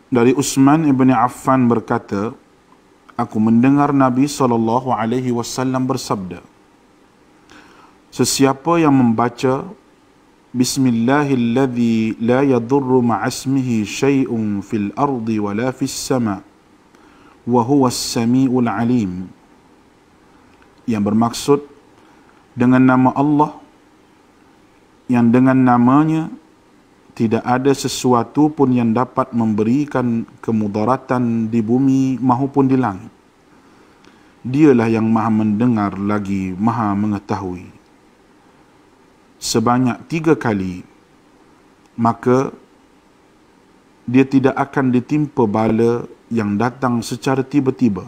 Dari Utsman ibn Affan berkata, aku mendengar Nabi SAW bersabda, sesiapa yang membaca Bismillahilladzi la yadurru ma'asmihi syai'un fil ardi wa la fis sama' wa huwas sami'ul alim, yang bermaksud dengan nama Allah yang dengan namanya tidak ada sesuatu pun yang dapat memberikan kemudaratan di bumi maupun di langit. Dialah yang maha mendengar lagi maha mengetahui. Sebanyak 3 kali, maka dia tidak akan ditimpa bala yang datang secara tiba-tiba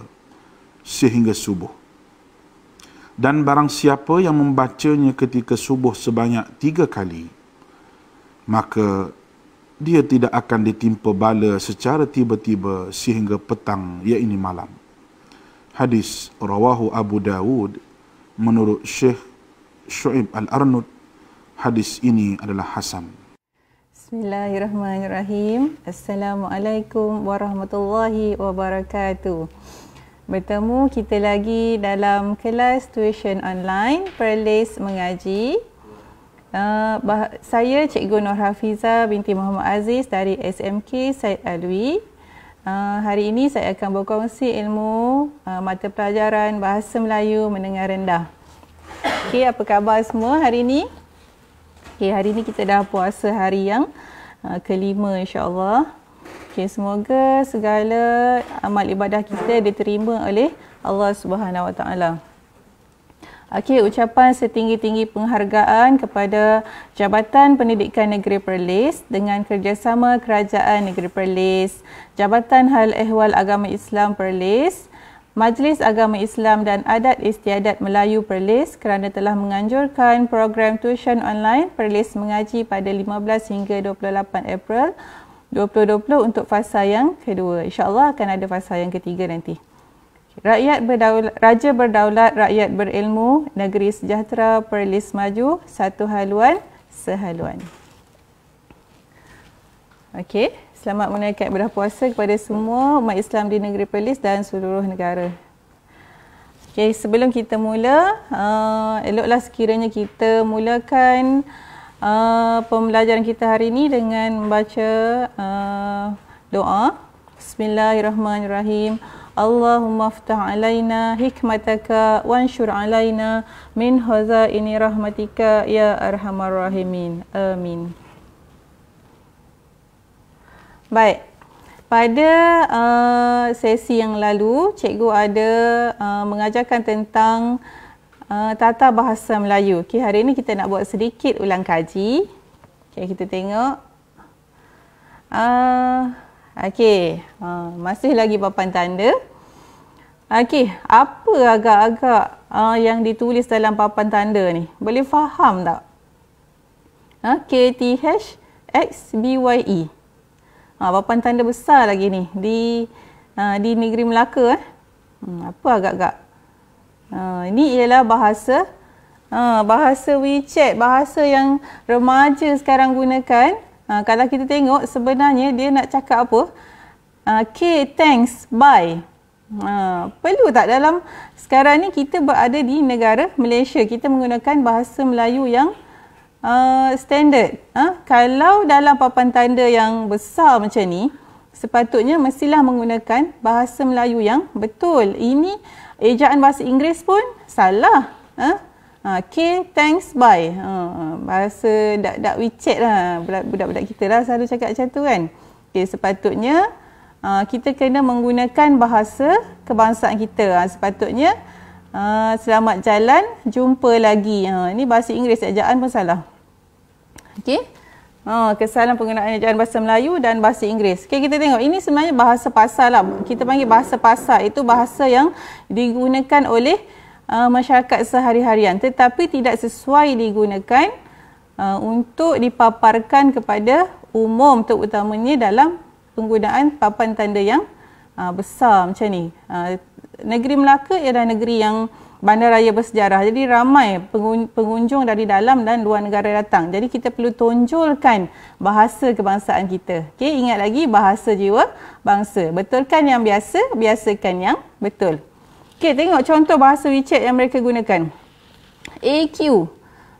sehingga subuh. Dan barang siapa yang membacanya ketika subuh sebanyak 3 kali, maka dia tidak akan ditimpa bala secara tiba-tiba sehingga petang, iaitu malam. Hadis rawahu Abu Dawud menurut Syekh Syu'ib Al-Arnud. Hadis ini adalah hasan. Bismillahirrahmanirrahim. Assalamualaikum warahmatullahi wabarakatuh. Bertemu kita lagi dalam kelas tuition online Perlis Mengaji. Saya Cikgu Nur Hafiza binti Muhammad Aziz dari SMK Syed Alwi. Hari ini saya akan berkongsi ilmu mata pelajaran Bahasa Melayu Menengah Rendah. Okey, apa khabar semua hari ini? Okay, hari ini kita dah puasa hari yang kelima, insya-Allah. Okay, semoga segala amal ibadah kita diterima oleh Allah Subhanahu Wa Taala. Okey, ucapan setinggi-tinggi penghargaan kepada Jabatan Pendidikan Negeri Perlis dengan kerjasama Kerajaan Negeri Perlis, Jabatan Hal Ehwal Agama Islam Perlis, Majlis Agama Islam dan Adat Istiadat Melayu Perlis kerana telah menganjurkan program tuition online Perlis Mengaji pada 15 hingga 28 April 2020 untuk fasa yang kedua. InsyaAllah akan ada fasa yang ketiga nanti. Raja berdaulat, rakyat berilmu, negeri sejahtera, Perlis maju, satu haluan, sehaluan. Okey. Selamat menunaikan ibadah puasa kepada semua umat Islam di negeri Perlis dan seluruh negara. Okay, sebelum kita mula, eloklah sekiranya kita mulakan pembelajaran kita hari ini dengan membaca doa. Bismillahirrahmanirrahim. Allahumma aftah alaina hikmataka wanshur alaina min hazaini rahmatika ya arhamar rahimin. Amin. Baik, pada sesi yang lalu, cikgu ada mengajarkan tentang tata bahasa Melayu. Okay, hari ini kita nak buat sedikit ulang kaji. Okay, kita tengok. Okay, masih lagi papan tanda. Okay, apa agak-agak yang ditulis dalam papan tanda ni? Boleh faham tak? KTHXBYE. Papan tanda besar lagi ni di negeri Melaka. Apa agak-agak? Ini ialah bahasa WeChat, bahasa yang remaja sekarang gunakan. Kalau kita tengok sebenarnya dia nak cakap apa? Thanks, bye. Perlu tak dalam sekarang ni kita berada di negara Malaysia, kita menggunakan bahasa Melayu yang standard. Kalau dalam papan tanda yang besar macam ni, sepatutnya mestilah menggunakan bahasa Melayu yang betul. Ini ejaan bahasa Inggeris pun salah. Thanks, bye. Bahasa dak WeChat lah. Budak-budak kita lah selalu cakap macam tu kan. Sepatutnya kita kena menggunakan bahasa kebangsaan kita. Sepatutnya selamat jalan, jumpa lagi. Ini bahasa Inggeris, ejaan pun salah. Okey. Kesalahan penggunaan ejaan bahasa Melayu dan bahasa Inggeris. Okey, kita tengok. Ini sebenarnya bahasa pasar lah. Kita panggil bahasa pasar. Itu bahasa yang digunakan oleh masyarakat sehari-harian. Tetapi tidak sesuai digunakan untuk dipaparkan kepada umum, terutamanya dalam penggunaan papan tanda yang besar macam ni. Negeri Melaka ialah negeri yang bandaraya bersejarah. Jadi ramai pengunjung dari dalam dan luar negara datang. Jadi kita perlu tonjolkan bahasa kebangsaan kita. Okey, ingat lagi bahasa jiwa bangsa. Betulkan yang biasa, biasakan yang betul. Okey, tengok contoh bahasa WeChat yang mereka gunakan. AQ,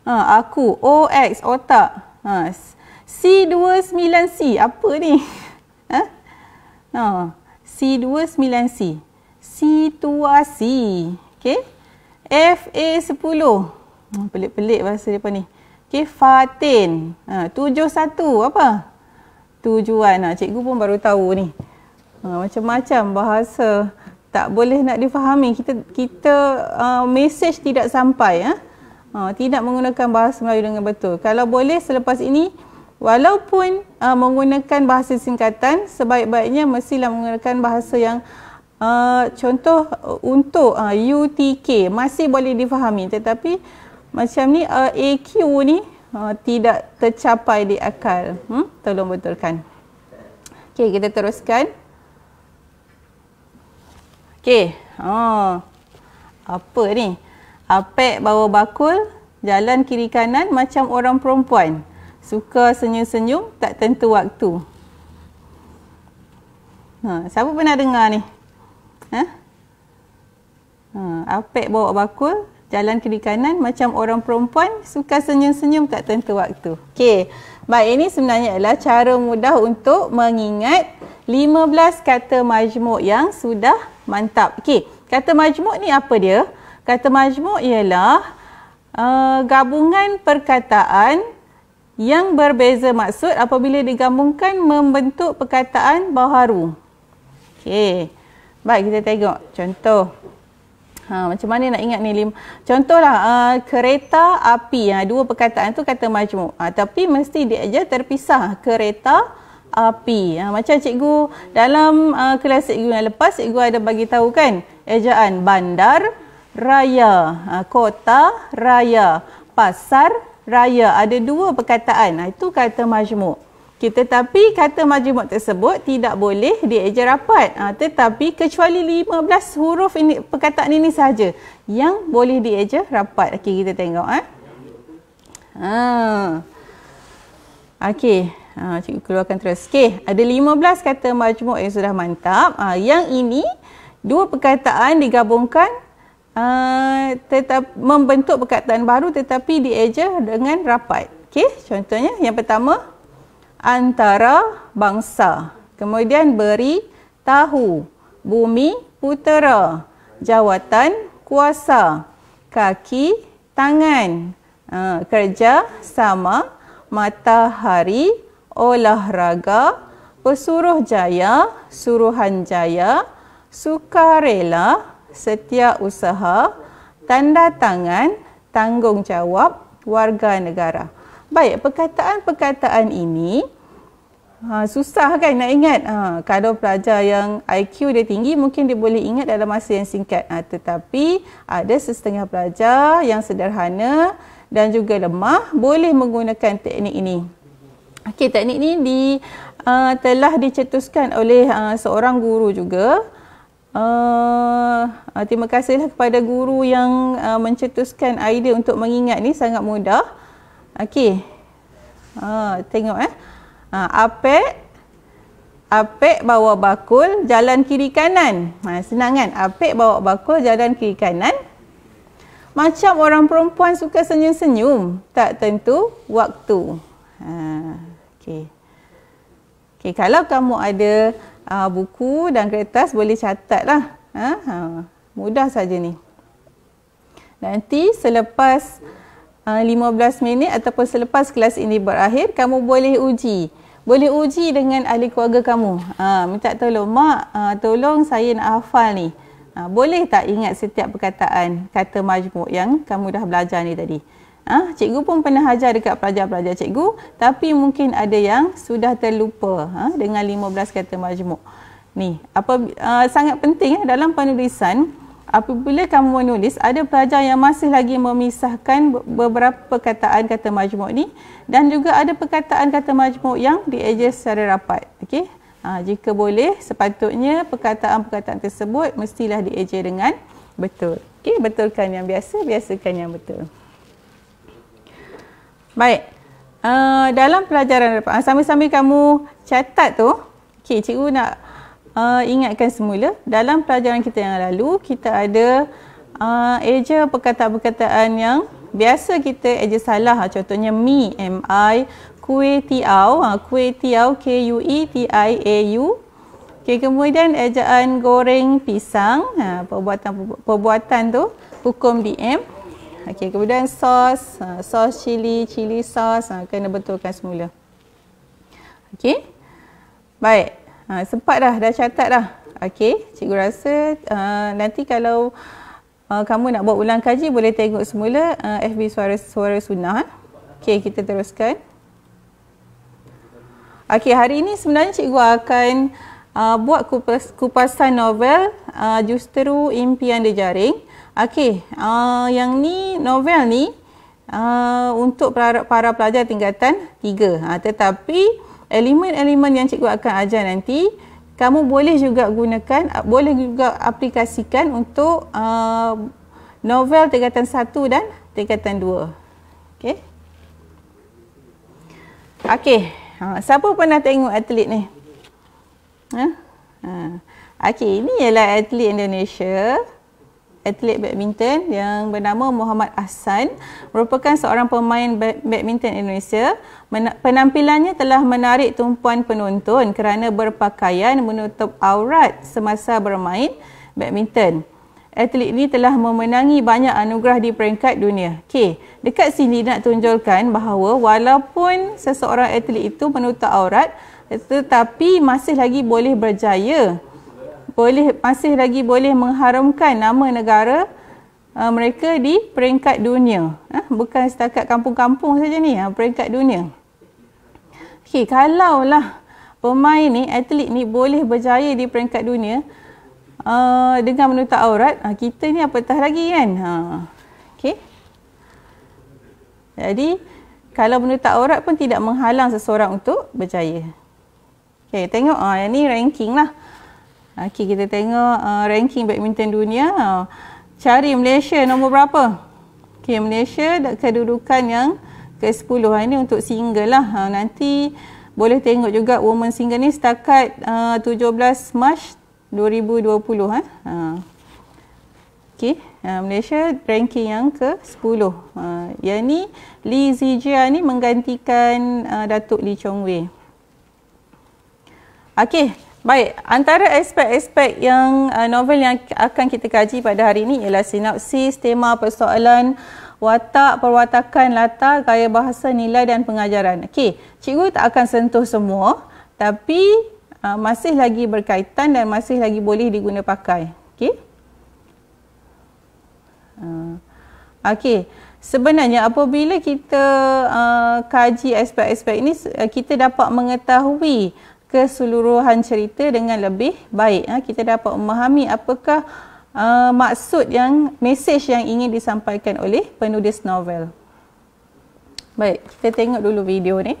aku. OX, otak. C29C, apa ni? C29C, situasi. Okey. FA10. Pelik-pelik bahasa depan ni. Okey, Fatin. 71 apa? Tujuan. Cikgu pun baru tahu ni. Macam-macam bahasa tak boleh nak difahami. Kita mesej tidak sampai. Tidak menggunakan bahasa Melayu dengan betul. Kalau boleh selepas ini, walaupun menggunakan bahasa singkatan, sebaik-baiknya mestilah menggunakan bahasa yang contoh untuk UTK masih boleh difahami, tetapi macam ni AQ ni tidak tercapai di akal. Tolong betulkan. Okey, kita teruskan. Okey. Apa ni? Apek bawa bakul, jalan kiri kanan macam orang perempuan. Suka senyum-senyum, tak tentu waktu. Siapa pernah dengar ni? Apek bawa bakul, jalan kiri kanan macam orang perempuan, suka senyum-senyum, tak tentu waktu. Okey. Baik, ini sebenarnya adalah cara mudah untuk mengingat 15 kata majmuk yang sudah mantap. Okey, kata majmuk ni apa dia? Kata majmuk ialah gabungan perkataan yang berbeza maksud apabila digabungkan membentuk perkataan baharu. Okey. Baik, kita tengok contoh. Macam mana nak ingat ni? Contohlah kereta api. Dua perkataan tu kata majmuk. Tapi mesti diajar terpisah. Kereta api. Macam cikgu dalam kelas cikgu yang lepas, cikgu ada bagi tahu kan, ejaan bandar raya, kota raya, pasar raya. Ada dua perkataan. Itu kata majmuk. Tetapi kata majmuk tersebut tidak boleh dieja rapat. Tetapi kecuali 15 huruf ini, perkataan ini sahaja yang boleh dieja rapat. Okey, kita tengok. Okey, cikgu keluarkan terus. Okey, ada 15 kata majmuk yang sudah mantap. Yang ini dua perkataan digabungkan tetap membentuk perkataan baru tetapi dieja dengan rapat. Okey, contohnya yang pertama, antara bangsa. Kemudian beri tahu, bumi putera, jawatan kuasa, kaki tangan, kerja sama, matahari, olahraga, pesuruhjaya, suruhanjaya, sukarela, setiausaha, tanda tangan, tanggungjawab, warga negara. Baik, perkataan-perkataan ini susah kan nak ingat. Kalau pelajar yang IQ dia tinggi, mungkin dia boleh ingat dalam masa yang singkat. Tetapi ada setengah pelajar yang sederhana dan juga lemah boleh menggunakan teknik ini. Okey, teknik ini telah dicetuskan oleh seorang guru juga. Terima kasihlah kepada guru yang mencetuskan idea untuk mengingat ni, sangat mudah. Okey. Tengok Apek bawa bakul, jalan kiri kanan. Senang kan? Apek bawa bakul, jalan kiri kanan. Macam orang perempuan suka senyum-senyum, tak tentu waktu. Okey. Okey, kalau kamu ada buku dan kertas, boleh catatlah. Mudah saja ni. Nanti selepas 15 minit ataupun selepas kelas ini berakhir, kamu boleh uji. Boleh uji dengan ahli keluarga kamu. Minta tolong, Mak, tolong saya nak hafal ni. Boleh tak ingat setiap perkataan kata majmuk yang kamu dah belajar ni tadi? Cikgu pun pernah ajar dekat pelajar-pelajar cikgu, tapi mungkin ada yang sudah terlupa dengan 15 kata majmuk. Ni, sangat penting dalam penulisan. Apabila kamu menulis, ada pelajar yang masih lagi memisahkan beberapa perkataan kata majmuk ni, dan juga ada perkataan kata majmuk yang dieja secara rapat. Okey? Jika boleh, sepatutnya perkataan-perkataan tersebut mestilah dieja dengan betul. Okey? Okey, betulkan yang biasa, biasakan yang betul. Baik. Dalam pelajaran sambil-sambil kamu catat tu, okey, cikgu nak ingatkan semula, dalam pelajaran kita yang lalu, kita ada eja perkataan-perkataan yang biasa kita eja salah. Contohnya mi, mi, kuih tiaw, kuitiau. Okay, kemudian ejaan goreng pisang, perbuatan tu hukum DM. Okay, kemudian sos, sos cili, cili sos, kena betulkan semula. Okay, baik, sempat dah catat dah. Okay, cikgu rasa nanti kalau kamu nak buat ulang kaji, boleh tengok semula FB Suara Sunnah. Okay, kita teruskan. Okay, hari ini sebenarnya cikgu akan buat kupasan novel Justeru Impian Dijaring. Okey, yang ni novel ni untuk para pelajar tingkatan 3. Tetapi elemen-elemen yang cikgu akan ajar nanti, kamu boleh juga gunakan, boleh juga aplikasikan untuk novel tingkatan 1 dan tingkatan 2. Okey. Okey, siapa pernah tengok atlet ni? Okey, ini ialah atlet Indonesia, atlet badminton yang bernama Muhammad Ahsan, merupakan seorang pemain badminton Indonesia. Penampilannya telah menarik tumpuan penonton kerana berpakaian menutup aurat semasa bermain badminton. Atlet ini telah memenangi banyak anugerah di peringkat dunia. Okey, dekat sini nak tunjukkan bahawa walaupun seseorang atlet itu menutup aurat, tetapi masih lagi boleh berjaya, masih lagi boleh mengharumkan nama negara mereka di peringkat dunia. Bukan setakat kampung-kampung saja ni, peringkat dunia. Okey, kalaulah pemain ni, atlet ni boleh berjaya di peringkat dunia dengan menutup aurat, kita ni apatah lagi kan. Okey. Jadi kalau menutup aurat pun tidak menghalang seseorang untuk berjaya. Okay, tengok yang ni ranking lah. Okay, kita tengok ranking badminton dunia. Cari Malaysia nombor berapa? Okay, Malaysia kedudukan yang ke-10. Ini untuk single lah. Nanti boleh tengok juga women single ni setakat 17 Mac 2020. Okay, Malaysia ranking yang ke-10. Yang ni Lee Zijia ni menggantikan Datuk Lee Chong Wei. Okey, baik. Antara aspek-aspek yang novel yang akan kita kaji pada hari ini ialah sinopsis, tema persoalan, watak, perwatakan, latar, gaya bahasa, nilai dan pengajaran. Okey, cikgu tak akan sentuh semua, tapi masih lagi berkaitan dan masih lagi boleh diguna pakai. Okey. Okey, sebenarnya apabila kita kaji aspek-aspek ini, kita dapat mengetahui keseluruhan cerita dengan lebih baik. Kita dapat memahami apakah maksud yang, mesej yang ingin disampaikan oleh penulis novel. Baik, kita tengok dulu video ni.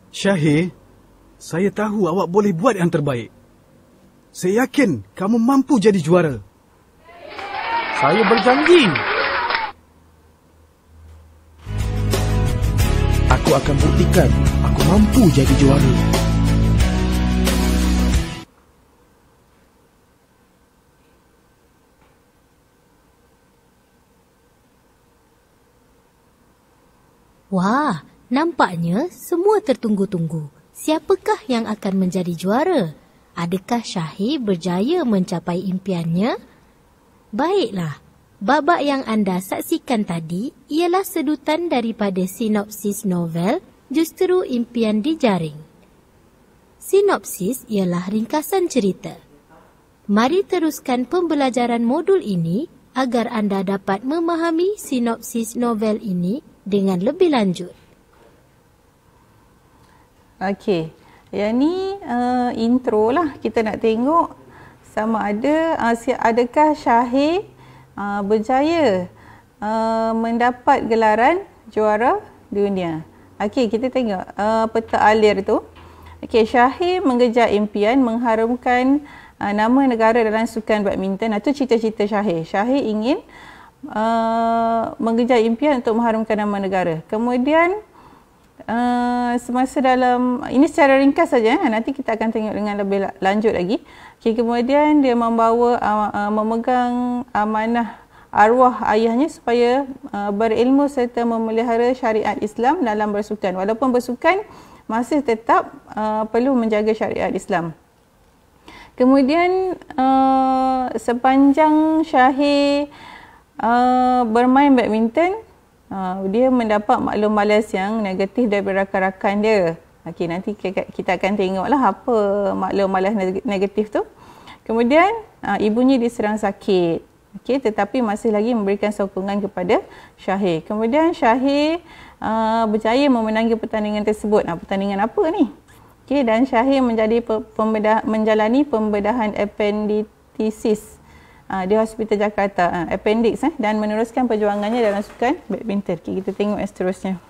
Syahir, saya tahu awak boleh buat yang terbaik. Saya yakin kamu mampu jadi juara. Saya berjanji. Aku akan buktikan aku mampu jadi juara. Wah, nampaknya semua tertunggu-tunggu. Siapakah yang akan menjadi juara? Adakah Syahir berjaya mencapai impiannya? Baiklah. Babak yang anda saksikan tadi ialah sedutan daripada sinopsis novel Justeru Impian Dijaring. Sinopsis ialah ringkasan cerita. Mari teruskan pembelajaran modul ini agar anda dapat memahami sinopsis novel ini dengan lebih lanjut. Okey, yang ni intro lah. Kita nak tengok sama ada adakah Syahir berjaya mendapat gelaran juara dunia. Okey, kita tengok peta alir tu. Okey, Syahir mengejar impian mengharumkan nama negara dalam sukan badminton. Itu cita-cita Syahir. Syahir ingin mengejar impian untuk mengharumkan nama negara. Kemudian semasa dalam, ini secara ringkas saja, nanti kita akan tengok dengan lebih lanjut lagi. Okay, kemudian dia memegang amanah arwah ayahnya supaya berilmu serta memelihara syariat Islam dalam bersukan. Walaupun bersukan, masih tetap perlu menjaga syariat Islam. Kemudian sepanjang Syahir bermain badminton, dia mendapat maklum balas yang negatif daripada rakan-rakan dia. Okey, nanti kita akan tengoklah apa maklum balas negatif tu. Kemudian ibunya diserang sakit. Okey, tetapi masih lagi memberikan sokongan kepada Syahir. Kemudian Syahir berjaya memenangi pertandingan tersebut. Pertandingan apa ni? Okey, dan Syahir menjalani pembedahan appendicitis di Hospital Jakarta, appendix, dan meneruskan perjuangannya dalam sukan badminton. Okay, kita tengok yang seterusnya.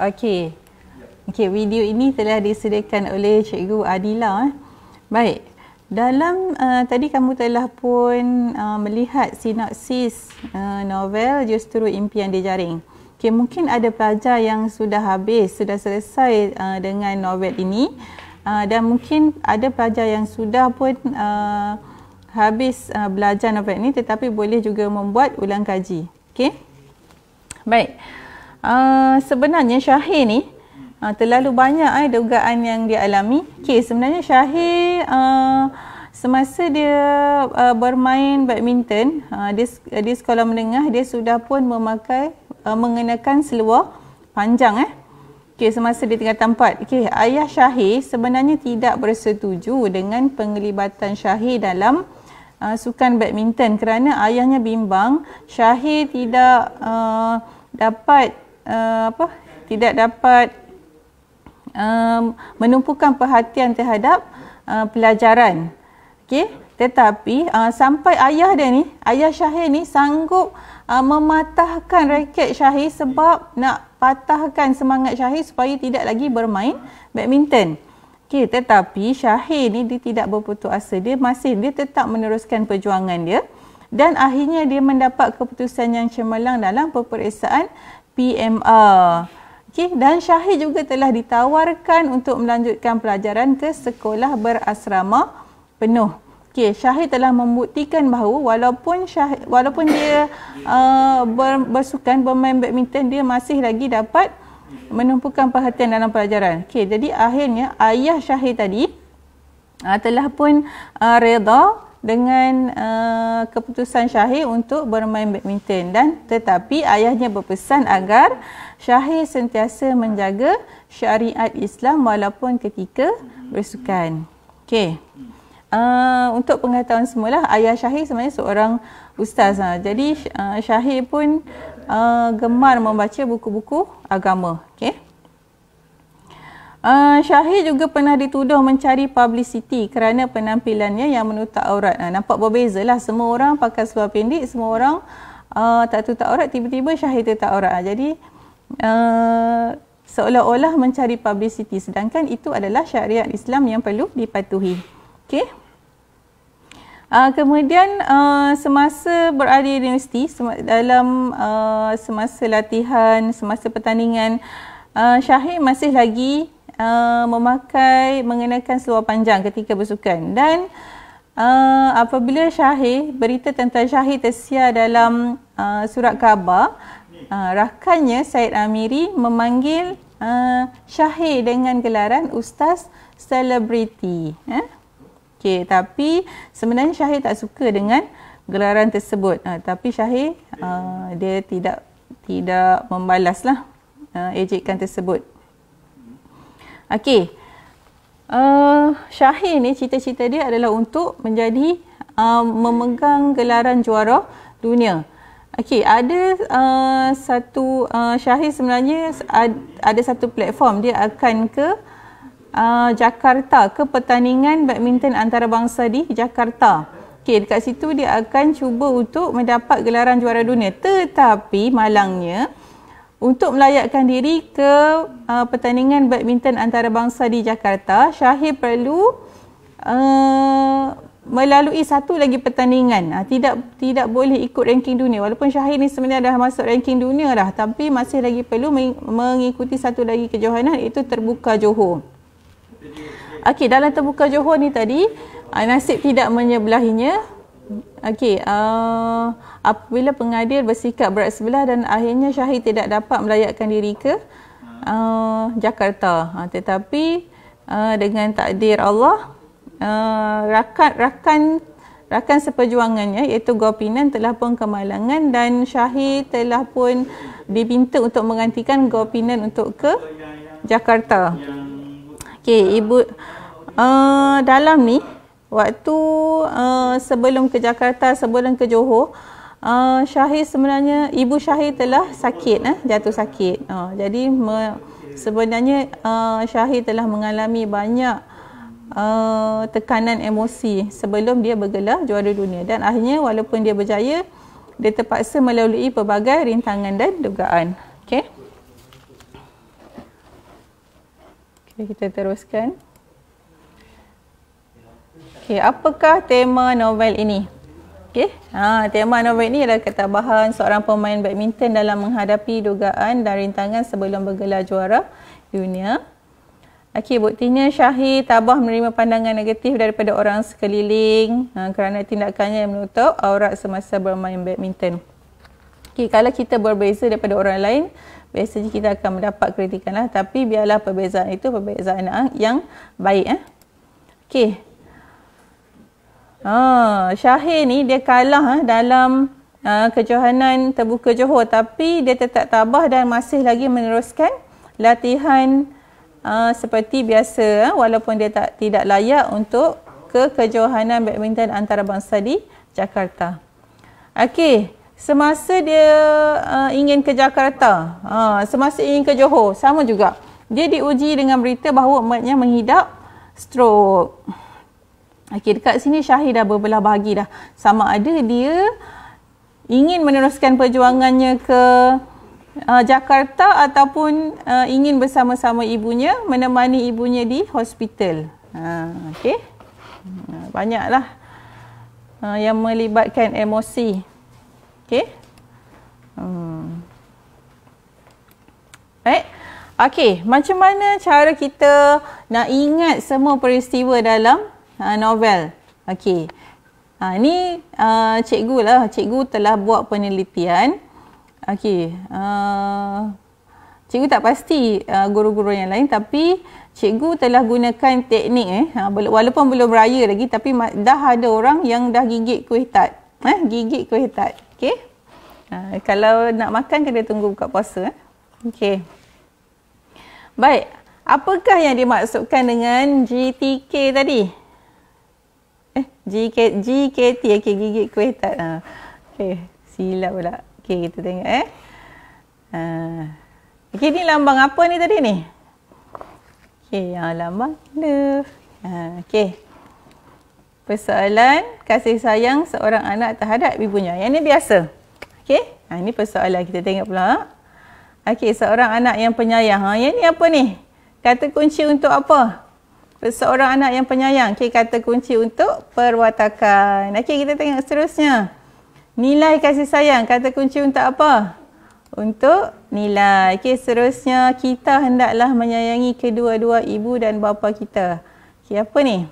Okey. Okey, video ini telah disediakan oleh Cikgu Adila. Baik. Dalam tadi kamu telah pun melihat sinopsis novel Justru Impian Dijaring. Okay, mungkin ada pelajar yang sudah selesai dengan novel ini, dan mungkin ada pelajar yang sudah pun habis belajar novel ini tetapi boleh juga membuat ulang kaji. Okay? Baik. Sebenarnya Syahir ni terlalu banyak dugaan yang dia alami. Okay, sebenarnya Syahir semasa dia bermain badminton di sekolah menengah, dia sudah pun mengenakan seluar panjang. Okay, semasa dia tingkatan 4. Okay, ayah Syahir sebenarnya tidak bersetuju dengan penglibatan Syahir dalam sukan badminton kerana ayahnya bimbang Syahir tidak dapat menumpukan perhatian terhadap pelajaran. Okey, tetapi sampai ayah Syahir ni sanggup mematahkan raket Syahir sebab nak patahkan semangat Syahir supaya tidak lagi bermain badminton. Okey, tetapi Syahir ni dia tidak berputus asa. Dia tetap meneruskan perjuangan dia dan akhirnya dia mendapat keputusan yang cemerlang dalam peperiksaan PMR. Okey, dan Syahir juga telah ditawarkan untuk melanjutkan pelajaran ke sekolah berasrama penuh. Okey, Syahir telah membuktikan bahawa walaupun dia bermain badminton, dia masih lagi dapat menumpukan perhatian dalam pelajaran. Okey, jadi akhirnya ayah Syahir tadi telah pun redha dengan keputusan Syahir untuk bermain badminton, dan tetapi ayahnya berpesan agar Syahir sentiasa menjaga syariat Islam walaupun ketika bersukan. Okey. Untuk pengetahuan semualah, ayah Syahir sebenarnya seorang ustaz. Jadi Syahir pun gemar membaca buku-buku agama. Okey. Syahir juga pernah dituduh mencari publicity kerana penampilannya yang menutup aurat. Nampak berbezalah, semua orang pakai seluar pendek, semua orang tak tutup aurat, tiba-tiba Syahir tutup aurat. Jadi seolah-olah mencari publicity, sedangkan itu adalah syariat Islam yang perlu dipatuhi. Okey. Kemudian semasa berada di universiti, dalam semasa latihan, semasa pertandingan, Syahir masih lagi mengenakan seluar panjang ketika bersukan. Dan apabila berita tentang Syahir tersiar dalam surat khabar, rakannya Syed Amiri memanggil Syahir dengan gelaran Ustaz Selebriti. Okey, tapi sebenarnya Syahir tak suka dengan gelaran tersebut. Tapi Syahir dia tidak membalaslah ejekan tersebut. Okey. Syahir ni cita-cita dia adalah untuk menjadi memegang gelaran juara dunia. Okey, ada Syahir sebenarnya ada satu platform, dia akan ke Jakarta, ke pertandingan badminton antarabangsa di Jakarta. Okey, dekat situ dia akan cuba untuk mendapat gelaran juara dunia. Tetapi malangnya, untuk melayakkan diri ke pertandingan badminton antarabangsa di Jakarta, Syahir perlu melalui satu lagi pertandingan. Tidak boleh ikut ranking dunia. Walaupun Syahir ni sebenarnya dah masuk ranking dunia dah, tapi masih lagi perlu mengikuti satu lagi kejohanan, iaitu Terbuka Johor. Okey, dalam Terbuka Johor ni tadi, nasib tidak menyebelahinya. Okey, apabila pengadil bersikap berat sebelah dan akhirnya Syahir tidak dapat melayakkan diri ke Jakarta. Tetapi dengan takdir Allah, rakan seperjuangannya iaitu Gopinan telah pun kemalangan dan Syahir telah pun diminta untuk menggantikan Gopinan untuk ke Jakarta. Okey, dalam ni waktu sebelum ke Jakarta, sebelum ke Johor, Syahir sebenarnya, ibu Syahir telah sakit, jatuh sakit. Jadi sebenarnya Syahir telah mengalami banyak tekanan emosi sebelum dia bergelar juara dunia, dan akhirnya walaupun dia berjaya, dia terpaksa melalui pelbagai rintangan dan dugaan. Okey. Okay, kita teruskan. Okay, apakah tema novel ini? Okay. Tema novel ini adalah ketabahan seorang pemain badminton dalam menghadapi dugaan dan rintangan sebelum bergelar juara dunia. Okay, buktinya Syahir tabah menerima pandangan negatif daripada orang sekeliling kerana tindakannya yang menutup aurat semasa bermain badminton. Okay, kalau kita berbeza daripada orang lain, biasanya kita akan mendapat kritikan lah. Tapi biarlah perbezaan itu perbezaan yang baik. Okay. Syahir ni dia kalah dalam kejohanan terbuka Johor, tapi dia tetap tabah dan masih lagi meneruskan latihan seperti biasa, walaupun dia tidak layak untuk ke kejohanan badminton antarabangsa di Jakarta. Okey, semasa dia ingin ke Jakarta, semasa ingin ke Johor, sama juga. Dia diuji dengan berita bahawa emaknya mengidap stroke. Okey, dekat sini Syahir dah berbelah bahagi dah. Sama ada dia ingin meneruskan perjuangannya ke Jakarta ataupun ingin bersama-sama ibunya, menemani ibunya di hospital. Okey. Banyaklah yang melibatkan emosi. Okey. Baik. Okey, macam mana cara kita nak ingat semua peristiwa dalam novel? Okey. Ni cikgu lah. Cikgu telah buat penelitian. Okey. Cikgu tak pasti guru-guru yang lain, tapi cikgu telah gunakan teknik walaupun belum raya lagi, tapi dah ada orang yang dah gigit kuih tart. Gigit kuih tart. Okey. Kalau nak makan kena tunggu buka puasa. Okey. Baik. Apakah yang dimaksudkan dengan GTK tadi? GKT, okay, gigit kuih tart. Okay, silap pula. Okay, kita tengok okay, ni lambang apa ni tadi ni? Okay, lambang love. Okay. Persoalan kasih sayang seorang anak terhadap ibunya. Yang ni biasa. Okay, ni persoalan kita tengok pula. Okay, seorang anak yang penyayang. Yang ni apa ni? Kata kunci untuk apa? Seorang anak yang penyayang. Okay, kata kunci untuk perwatakan. Okay, kita tengok seterusnya. Nilai kasih sayang. Kata kunci untuk apa? Untuk nilai. Okay, seterusnya. Kita hendaklah menyayangi kedua-dua ibu dan bapa kita. Okay, apa ni?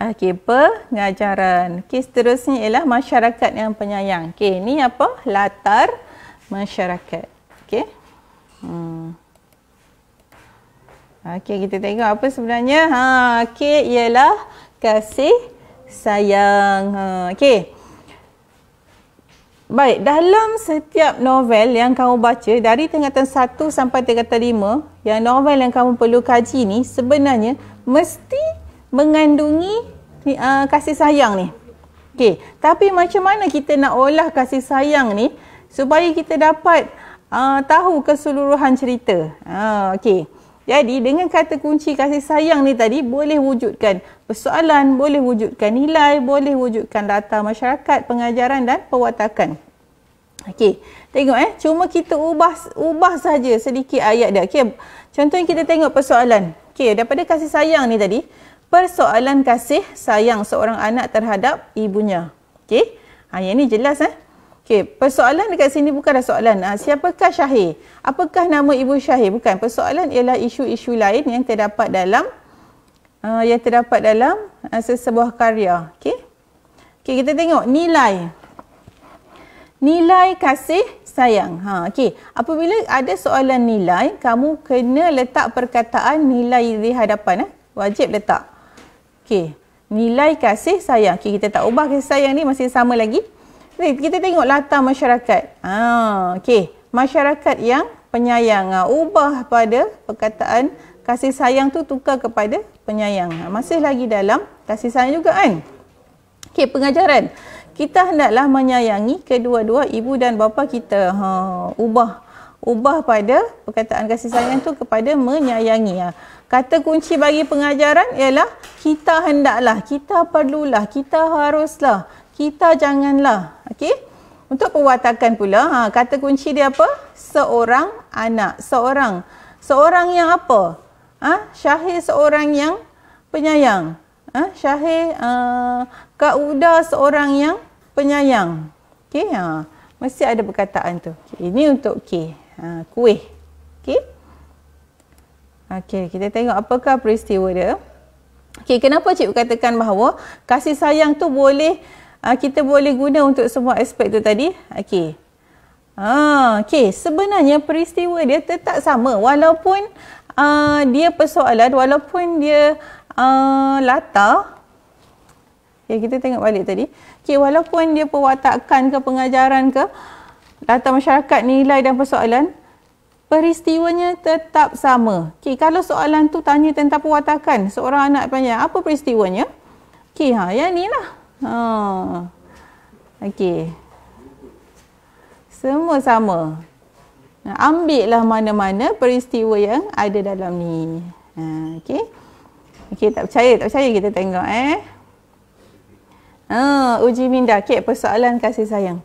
Okay, pengajaran. Okay, seterusnya ialah masyarakat yang penyayang. Okay, ni apa? Latar masyarakat. Okay. Okey, kita tengok apa sebenarnya. Okey, ialah kasih sayang. Okey. Baik, dalam setiap novel yang kamu baca, dari tingkatan 1 sampai tingkatan 5, yang novel yang kamu perlu kaji ni sebenarnya mesti mengandungi kasih sayang ni. Okey, tapi macam mana kita nak olah kasih sayang ni supaya kita dapat tahu keseluruhan cerita. Okey. Jadi dengan kata kunci kasih sayang ni tadi boleh wujudkan persoalan, boleh wujudkan nilai, boleh wujudkan data masyarakat, pengajaran dan perwatakan. Okey, tengok cuma kita ubah saja sedikit ayat dia. Okey, contohnya kita tengok persoalan. Okey, daripada kasih sayang ni tadi, persoalan kasih sayang seorang anak terhadap ibunya. Okey, yang ni jelas Okey, persoalan dekat sini bukanlah soalan siapakah Syahir? Apakah nama ibu Syahir? Bukan. Persoalan ialah isu-isu lain yang terdapat dalam sesebuah karya. Okey. Okey, kita tengok nilai. Nilai kasih sayang. Okey. Apabila ada soalan nilai, kamu kena letak perkataan nilai di hadapan. Wajib letak. Okey. Nilai kasih sayang. Okey, kita tak ubah kasih sayang ni, masih sama lagi. Kita tengok latar masyarakat. Okey, masyarakat yang penyayang. Ubah pada perkataan kasih sayang tu tukar kepada penyayang. Masih lagi dalam kasih sayang juga kan. Okey, pengajaran. Kita hendaklah menyayangi kedua-dua ibu dan bapa kita. Ubah pada perkataan kasih sayang tu kepada menyayangi. Kata kunci bagi pengajaran ialah kita hendaklah, kita perlulah, kita haruslah, kita janganlah. Okey. Untuk perwatakan pula, kata kunci dia apa? Seorang anak. Seorang yang apa? Syahir seorang yang penyayang. Syahir, Kak Uda seorang yang penyayang. Okey, mesti ada perkataan tu. Okay, ini untuk K. Kuih. Okey. Okey, kita tengok apakah peristiwa dia. Okey, kenapa cikgu katakan bahawa kasih sayang tu boleh kita boleh guna untuk semua aspek tu tadi? Okey. Okey, sebenarnya peristiwa dia tetap sama walaupun dia persoalan, walaupun dia latar. Okay, kita tengok balik tadi. Okay, walaupun dia perwatakan ke pengajaran ke, latar masyarakat, nilai dan persoalan, peristiwanya tetap sama. Okay, kalau soalan tu tanya tentang perwatakan seorang anak panjang, apa peristiwanya? Okay, yang ni lah. Okay. Semua sama. Ambillah mana-mana peristiwa yang ada dalam ni. Okay. Okay, tak percaya kita tengok uji minda. Okay, persoalan kasih sayang.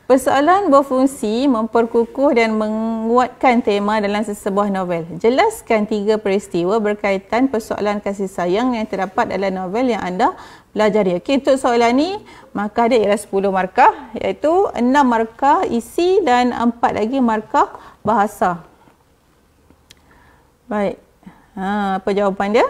Persoalan berfungsi memperkukuh dan menguatkan tema dalam sesebuah novel. Jelaskan 3 peristiwa berkaitan persoalan kasih sayang yang terdapat dalam novel yang anda pelajari. Okay, untuk soalan ni, markah dia ialah 10 markah, iaitu 6 markah isi dan 4 lagi markah bahasa. Baik. Apa jawapan dia?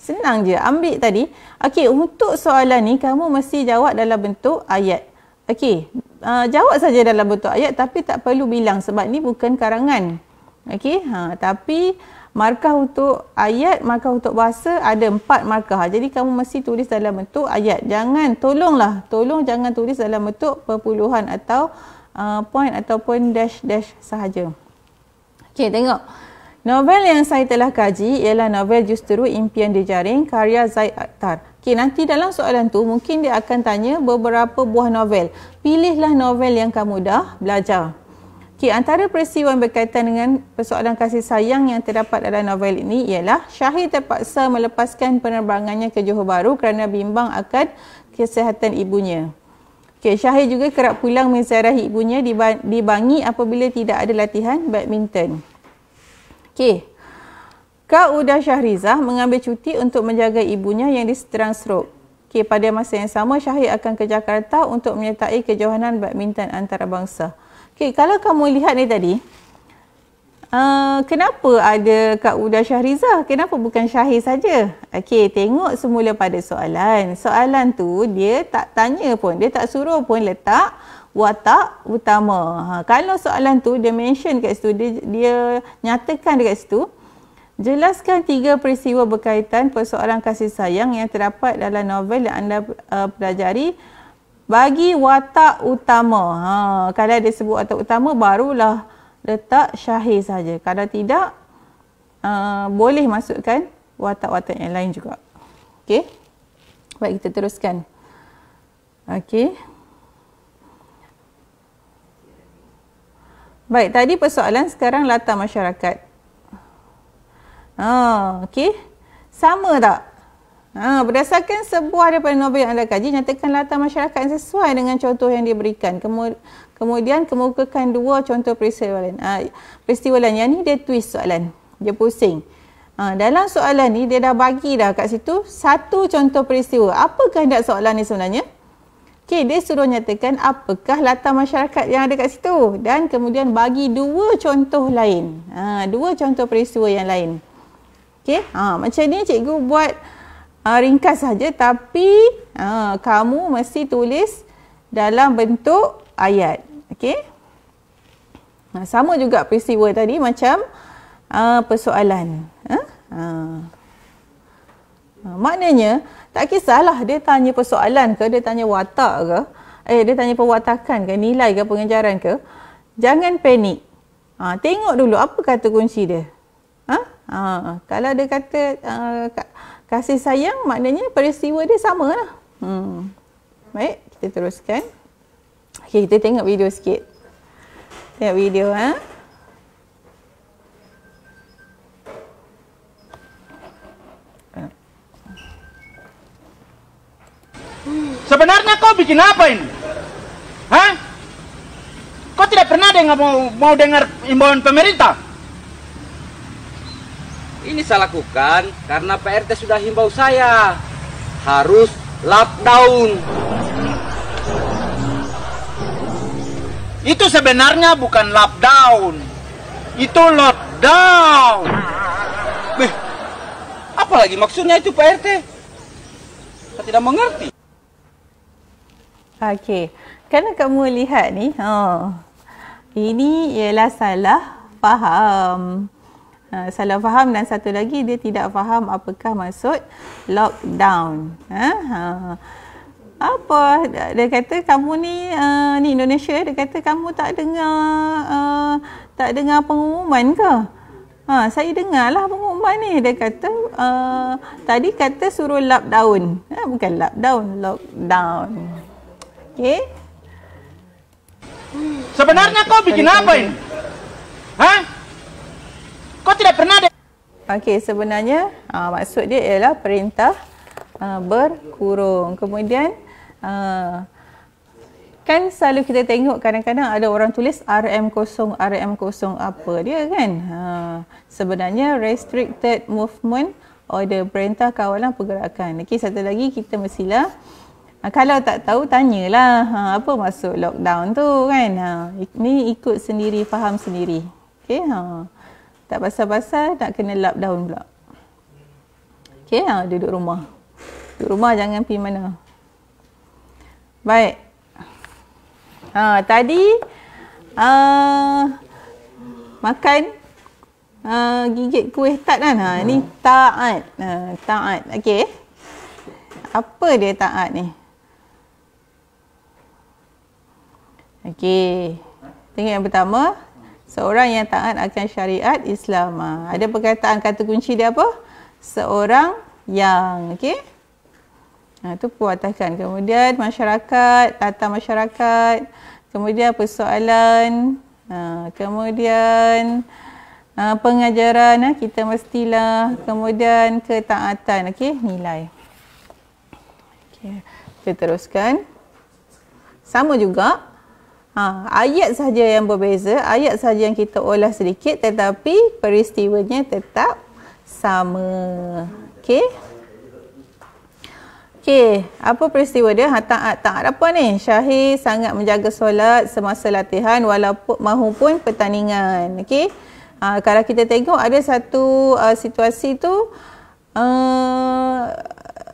Senang je, ambil tadi. Okey, untuk soalan ni kamu mesti jawab dalam bentuk ayat. Okey, jawab saja dalam bentuk ayat tapi tak perlu bilang sebab ni bukan karangan. Okey, tapi markah untuk ayat, markah untuk bahasa ada 4 markah. Jadi kamu mesti tulis dalam bentuk ayat. Tolong jangan tulis dalam bentuk perpuluhan atau point ataupun dash sahaja. Okey, tengok. Novel yang saya telah kaji ialah novel Justeru Impian Dijaring karya Zaid Akhtar. Okey, nanti dalam soalan tu mungkin dia akan tanya beberapa buah novel. Pilihlah novel yang kamu dah belajar. Okey, antara peristiwa yang berkaitan dengan persoalan kasih sayang yang terdapat dalam novel ini ialah Syahir terpaksa melepaskan penerbangannya ke Johor Bahru kerana bimbang akan kesihatan ibunya. Okey, Syahir juga kerap pulang menziarahi ibunya di Bangi apabila tidak ada latihan badminton. Okey. Kak Uda Syahrizah mengambil cuti untuk menjaga ibunya yang diserang strok. Okey, pada masa yang sama Syahir akan ke Jakarta untuk menyertai kejohanan badminton antarabangsa. Okey, kalau kamu lihat ni tadi, kenapa ada Kak Uda Syahrizah? Kenapa bukan Syahir saja? Okey, tengok semula pada soalan. Soalan tu dia tak tanya pun, dia tak suruh pun letak watak utama. Kalau soalan tu dia mention kat situ, dia nyatakan dekat situ, jelaskan 3 peristiwa berkaitan persoalan kasih sayang yang terdapat dalam novel yang anda pelajari bagi watak utama. Kalau dia sebut watak utama, barulah letak Syahir saja. Kalau tidak, boleh masukkan watak-watak yang lain juga. Okey. Baik, kita teruskan. Okey. Baik, tadi persoalan, sekarang latar masyarakat. Okey. Sama tak? Berdasarkan sebuah daripada novel yang anda kaji, nyatakan latar masyarakat yang sesuai dengan contoh yang diberikan. Kemudian kemukakan 2 contoh peristiwa lain. Peristiwa lain yang ni dia twist soalan. Dia pusing. Dalam soalan ni dia dah bagi dah kat situ 1 contoh peristiwa. Apa kehendak soalan ni sebenarnya? Okey, dia suruh nyatakan apakah latar masyarakat yang ada kat situ dan kemudian bagi 2 contoh lain. 2 contoh peristiwa yang lain. Okey, macam ni cikgu buat ringkas saja tapi kamu mesti tulis dalam bentuk ayat. Okey. Sama juga peristiwa tadi macam persoalan. Maknanya tak kisahlah dia tanya persoalan ke, dia tanya watak ke, dia tanya perwatakan ke, nilai ke, pengajaran ke. Jangan panik. Tengok dulu apa kata kunci dia. Kalau dia kata kasih sayang, maknanya peristiwa dia sama lah. Baik, kita teruskan. Okay, kita tengok video sikit. Tengok video. Sebenarnya kau bikin apa ini? Hah? Kau tidak pernah dengar mau dengar imbauan pemerintah? Ini saya lakukan karena Pak RT sudah himbau saya harus lockdown. Itu sebenarnya bukan lockdown, itu lockdown. Apalagi maksudnya itu Pak RT? Saya tidak mengerti. Okey, kerana kamu lihat ni, ini ialah salah faham. Salah faham dan satu lagi dia tidak faham apakah maksud lockdown. Apa dia kata kamu ni ni Indonesia, dia kata kamu tak dengar pengumuman ke? Saya dengarlah pengumuman ni. Dia kata tadi kata suruh lockdown. Bukan lockdown, lockdown. Okey. Sebenarnya kau bikin apa ini? Kau tidak pernah Okey, sebenarnya maksud dia ialah perintah berkurung. Kemudian kan selalu kita tengok kadang-kadang ada orang tulis RM0 apa dia kan. Sebenarnya restricted movement order, perintah kawalan pergerakan. Okey, satu lagi kita mestilah kalau tak tahu tanyalah apa maksud lockdown tu kan. Ni ikut sendiri, faham sendiri. Okey, tak pasal-pasal nak kena lockdown pula. Okey, duduk rumah. Duduk rumah, jangan pergi mana. Baik. Tadi makan gigit kuih tart kan. Ni taat. Taat. Okey. Apa dia taat ni? Okey. Tengok yang pertama. Seorang yang taat akan syariat Islam. Ada perkataan kata kunci dia apa? Seorang yang. Okey. Itu perwatakan. Kemudian masyarakat, tata masyarakat. Kemudian persoalan. Kemudian pengajaran. Kita mestilah. Kemudian ketaatan. Okey, nilai. Okey. Kita teruskan. Sama juga. Ayat saja yang berbeza, ayat saja yang kita olah sedikit tetapi peristiwanya tetap sama. Okey. Okey, apa peristiwa dia? Taat apa ni? Syahid sangat menjaga solat semasa latihan walaupun mahupun pertandingan. Okey. Kalau kita tengok ada satu situasi tu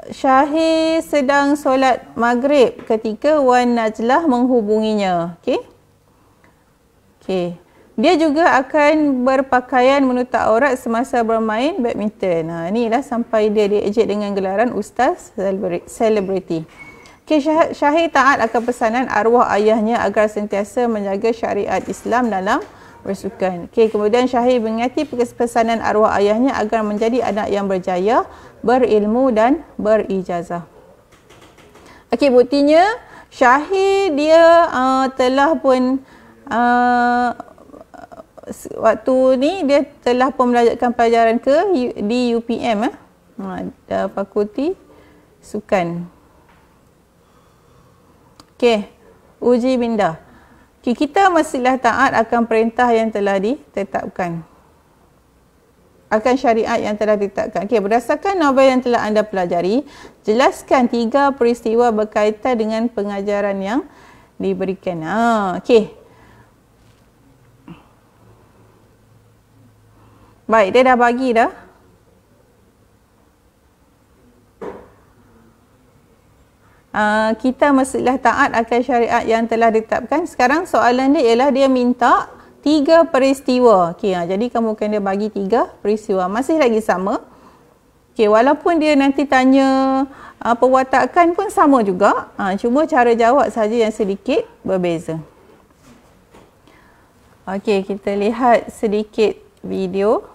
Syahid sedang solat maghrib ketika Wan Najlah menghubunginya. Okey. Okey. Dia juga akan berpakaian menutup aurat semasa bermain badminton. Inilah sampai dia diejek dengan gelaran ustaz selebriti. Okey, Syahid taat akan pesanan arwah ayahnya agar sentiasa menjaga syariat Islam dalam bersukan. Okey, kemudian Syahid mengingati pesanan arwah ayahnya agar menjadi anak yang berjaya, berilmu dan berijazah. Okey, buktinya Syahid dia telah pun waktu ni dia telah pun melanjutkan pelajaran di UPM Fakulti Sukan. Okey, uji minda. Kita mestilah taat akan perintah yang telah ditetapkan. Akan syariat yang telah ditetapkan. Okey, berdasarkan novel yang telah anda pelajari, jelaskan 3 peristiwa berkaitan dengan pengajaran yang diberikan. Okey. Baik, dia dah bagi dah. Kita mestilah taat akan syariat yang telah ditetapkan. Sekarang soalan dia ialah dia minta 3 peristiwa. Okey, jadi kamu kena bagi 3 peristiwa. Masih lagi sama. Okey, walaupun dia nanti tanya perwatakan pun sama juga. Cuma cara jawab saja yang sedikit berbeza. Okey, kita lihat sedikit video.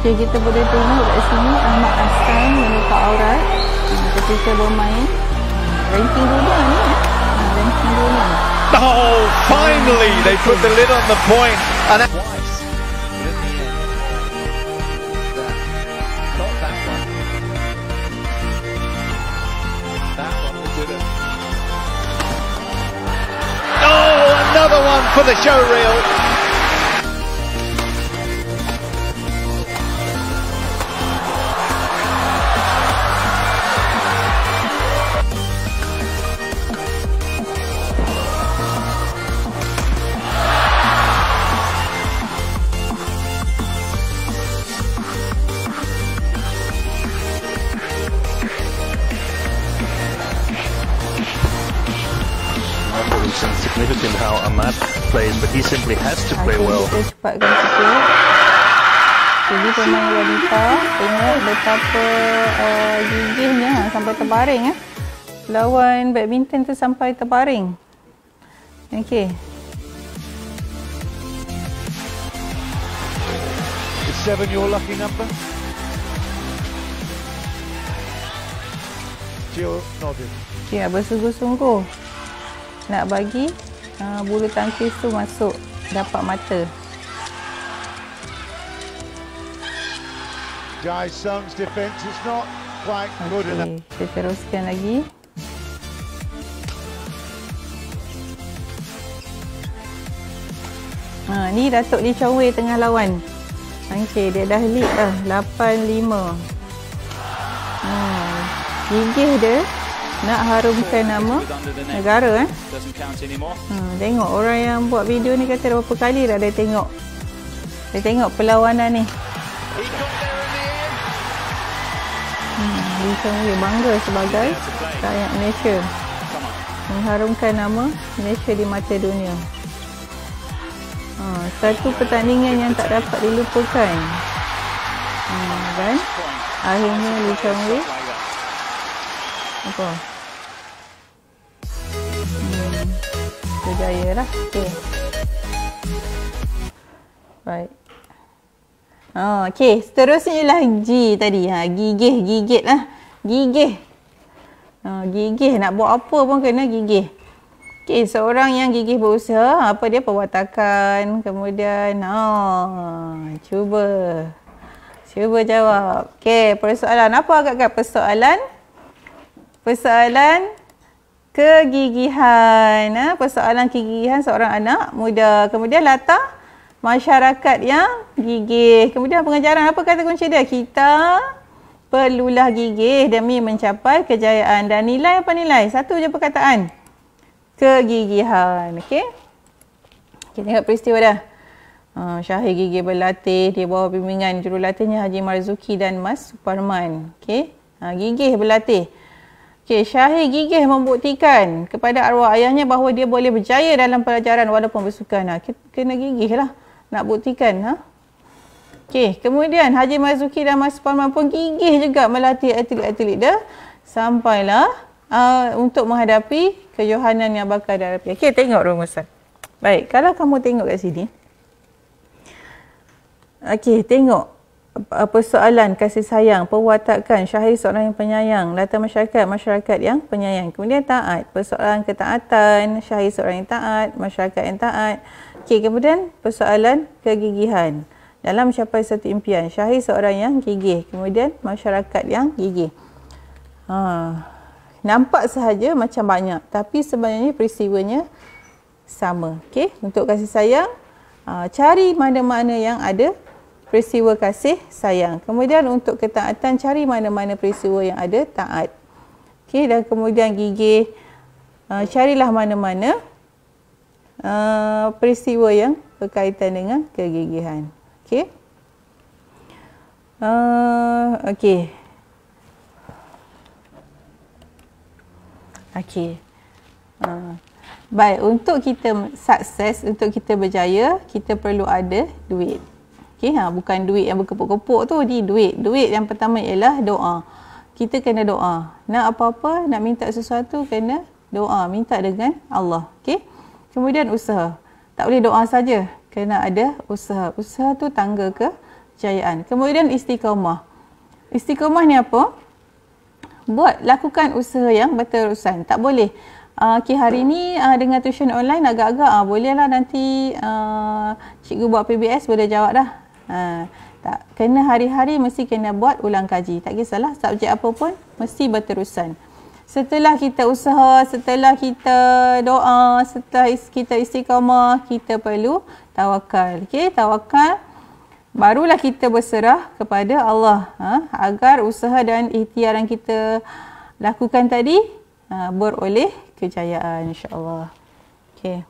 Okay, kita boleh tengok kat sini Ahmad Hassan menutup aurat ketika bermain ranking dunia ni ranking dunia. Oh, finally they put the lid on the point. And oh, another one for the show reel. It's insignificant how Ahmad plays, but he simply has to play well. Kita cepatkan sikit. Jadi pemain wanita, tengok betapa gigihnya sampai terbaring lawan badminton tu sampai terbaring. Okey. Is 7 your lucky number? Jill nodded. Ya, bersungguh-sungguh nak bagi bulu tangkis tu masuk dapat mata. Jai Sung's defence is not quite good enough. Kita teruskan lagi. Ni Datuk Lee Chong Wei tengah lawan. Okey, dia dah lead dah 8-5. Gigih dia nak harumkan nama negara tengok orang yang buat video ni kata berapa kali dah dia tengok. Dia tengok perlawanan ni. Lee Chong Wei bangga sebagai rakyat Malaysia, mengharumkan nama Malaysia di mata dunia. Satu pertandingan yang tak dapat dilupakan. Kan? Akhirnya Lee Chong Wei apa? Berjaya lah. Okay. Baik. Okay, seterusnya ialah G tadi. Gigih, gigit lah. Gigih. Gigih, nak buat apa pun kena gigih. Okay, seorang yang gigih berusaha, apa dia perwatakan, kemudian cuba jawab. Okay, persoalan apa agak-agak persoalan kegigihan. Persoalan kegigihan seorang anak muda. Kemudian latar masyarakat yang gigih. Kemudian pengajaran, apa kata kunci dia? Kita perlulah gigih demi mencapai kejayaan. Dan nilai apa nilai? Satu je perkataan. Kegigihan. Okey. Kita tengok peristiwa dah. Syahir gigih berlatih di bawah bimbingan jurulatihnya Haji Marzuki dan Mas Suparman. Okey. Gigih berlatih. Okey, Syahir gigih membuktikan kepada arwah ayahnya bahawa dia boleh berjaya dalam pelajaran walaupun bersukan. Kena gigih lah nak buktikan. Okey, kemudian Haji Marzuki dan Mas Suparman pun gigih juga melatih atlet-atlet dia sampailah untuk menghadapi kejohanan yang bakal dihadapi. Okey, tengok rumusan. Baik, kalau kamu tengok kat sini. Okey, tengok persoalan kasih sayang, perwatakan, Syahir seorang yang penyayang, latar masyarakat yang penyayang. Kemudian taat, persoalan ketaatan, Syahir seorang yang taat, masyarakat yang taat. Okey, kemudian persoalan kegigihan. Dalam mencapai satu impian, Syahir seorang yang gigih, kemudian masyarakat yang gigih. Nampak sahaja macam banyak, tapi sebenarnya peristiwanya sama. Okey, untuk kasih sayang, cari mana-mana yang ada peristiwa kasih sayang. Kemudian untuk ketaatan, cari mana-mana peristiwa yang ada taat. Okey, dan kemudian gigih, carilah mana-mana peristiwa yang berkaitan dengan kegigihan. Okey. Okey. Okey. Baik, untuk kita sukses, untuk kita berjaya, kita perlu ada duit. Okey, bukan duit yang berkepuk-kepuk tu, ni duit. Duit yang pertama ialah doa. Kita kena doa. Nak apa-apa, nak minta sesuatu, kena doa. Minta dengan Allah. Okey. Kemudian usaha. Tak boleh doa saja. Kena ada usaha. Usaha tu tangga ke kejayaan. Kemudian istiqamah. Istiqamah ni apa? Lakukan usaha yang berterusan. Tak boleh hari ni dengan tuition online agak-agak boleh lah nanti cikgu buat PBS boleh jawab dah. Tak, kena hari-hari mesti kena buat ulang kaji. Tak kisahlah subjek apa pun mesti berterusan. Setelah kita usaha, setelah kita doa, setelah kita istiqamah, kita perlu tawakal. Okey, tawakal. Barulah kita berserah kepada Allah agar usaha dan ikhtiar yang kita lakukan tadi beroleh kejayaan, insya-Allah. Okey.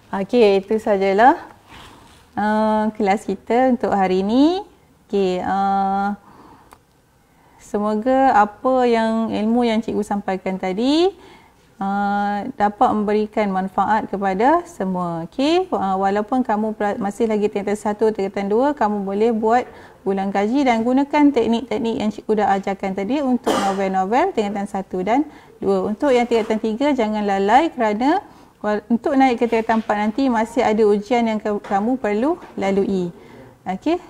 Okey, itu sajalah kelas kita untuk hari ini. Okey, semoga apa yang ilmu yang cikgu sampaikan tadi dapat memberikan manfaat kepada semua. Okey, walaupun kamu masih lagi tingkatan 1, tingkatan 2, kamu boleh buat ulang kaji dan gunakan teknik-teknik yang cikgu dah ajarkan tadi untuk novel-novel tingkatan 1 dan 2. Untuk yang tingkatan 3 jangan lalai kerana untuk naik ke tingkatan 4 nanti masih ada ujian yang kamu perlu lalui. Okey.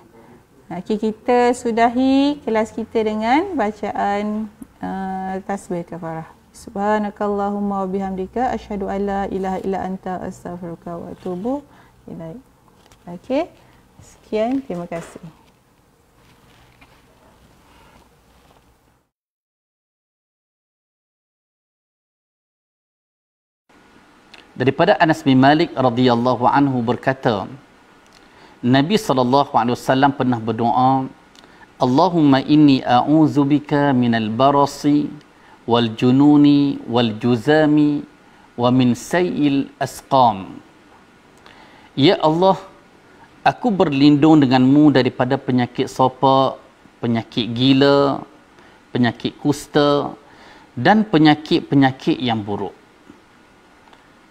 Okey, kita sudahi kelas kita dengan bacaan tasbih kafarah. Subhanakallahumma wa bihamdika asyhadu an la ilaha illa anta astaghfiruka wa atubu ilaik. Okey. Sekian, terima kasih. Daripada Anas bin Malik radhiyallahu anhu berkata, Nabi SAW pernah berdoa, Allahumma inni a'udzubika minal barasi wal jununi wal juzami wa min sayil asqam. Ya Allah, aku berlindung denganmu daripada penyakit sopak, penyakit gila, penyakit kusta dan penyakit-penyakit yang buruk.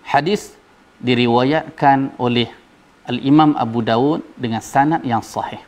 Hadis diriwayatkan oleh Al-Imam Abu Dawud dengan sanad yang sahih.